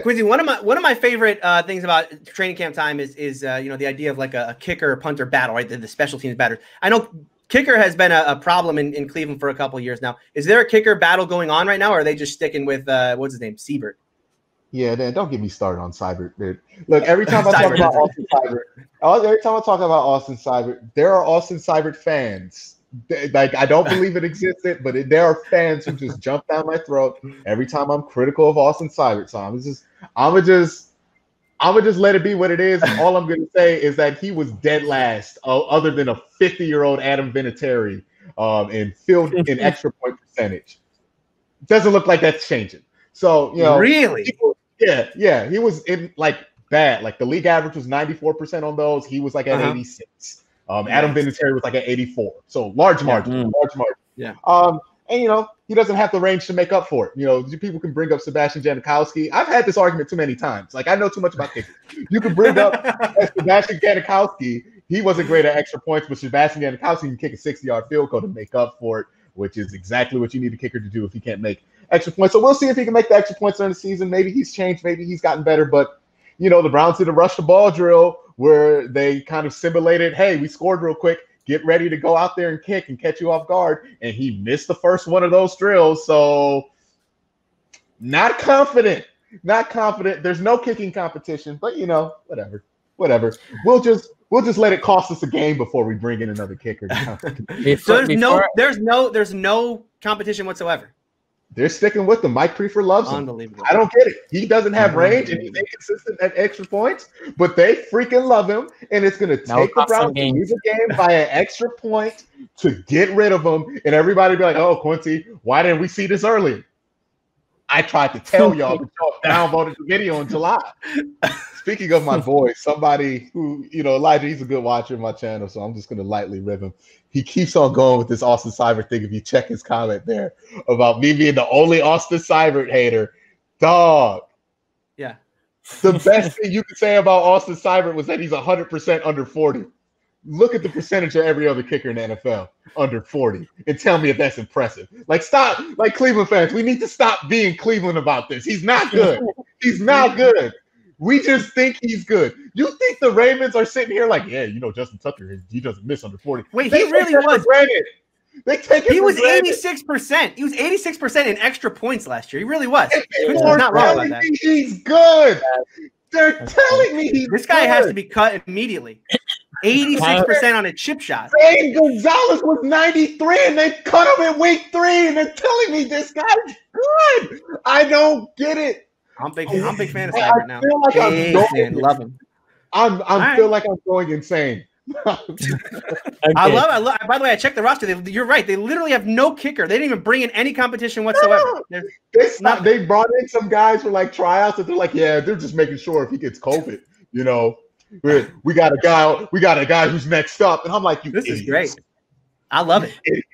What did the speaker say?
Quincy, one of my favorite things about training camp time is the idea of like a kicker punter battle, right? The special teams batters. I know kicker has been a problem in Cleveland for a couple of years now. Is there a kicker battle going on right now, or are they just sticking with what's his name, Siebert? Yeah, man, don't get me started on Seibert, dude. Look, every time I talk about Austin Seibert, there are Austin Seibert fans. Like, I don't believe it existed, but there are fans who just jump down my throat every time I'm critical of Austin Seibert. So I'm gonna just let it be what it is. All I'm gonna say is that he was dead last, other than a 50-year-old Adam Vinatieri, in extra point percentage. Doesn't look like that's changing. So really. Yeah, he was in like bad. Like the league average was 94% on those. He was like at 86. Adam Vinatieri was like at 84. So large margin. Yeah. And he doesn't have the range to make up for it. People can bring up Sebastian Janikowski. I've had this argument too many times. Like, I know too much about kicking. You can bring up Sebastian Janikowski. He wasn't great at extra points, but Sebastian Janikowski can kick a 60-yard field goal to make up for it, which is exactly what you need a kicker to do if he can't make extra points. So we'll see if he can make the extra points during the season. Maybe he's changed. Maybe he's gotten better. But, the Browns did a rush the ball drill where they kind of simulated, hey, we scored real quick. Get ready to go out there and kick and catch you off guard. And he missed the first one of those drills. So not confident. There's no kicking competition. But, whatever. We'll just let it cost us a game before we bring in another kicker. So there's no competition whatsoever. They're sticking with him. Mike Prefer loves him. Unbelievable. I don't get it. He doesn't have range and he's inconsistent at extra points, but they freaking love him. And it's going to take the Browns to lose a game by an extra point to get rid of him. And everybody be like, oh, Quincy, why didn't we see this earlier? I tried to tell y'all, but y'all downvoted the video in July. Speaking of my boy, somebody who, Elijah, he's a good watcher of my channel, so I'm just going to lightly rib him. He keeps on going with this Austin Seibert thing. If you check his comment there about me being the only Austin Seibert hater, dog. Yeah. The best thing you could say about Austin Seibert was that he's 100% under 40. Look at the percentage of every other kicker in the NFL under 40 and tell me if that's impressive. Like, stop. Like, Cleveland fans, we need to stop being Cleveland about this. He's not good. He's not good. We just think he's good. You think the Ravens are sitting here like, yeah, Justin Tucker, he doesn't miss under 40. Wait, he really was. They take it. He was 86%. He was 86% in extra points last year. He really was. He's not wrong about that. He's good. They're telling me he's this guy has to be cut immediately. 86% on a chip shot. Zane Gonzalez was 93, and they cut him in week 3, and they're telling me this guy's good. I don't get it. I'm big fan of Seibert now. Love him. I feel like I'm going insane. Okay. I love. By the way, I checked the roster. You're right. They literally have no kicker. They didn't even bring in any competition whatsoever. They brought in some guys for like tryouts, and they're like, yeah, they're just making sure if he gets COVID, we got a guy who's next up, and I'm like, this is great. I love it.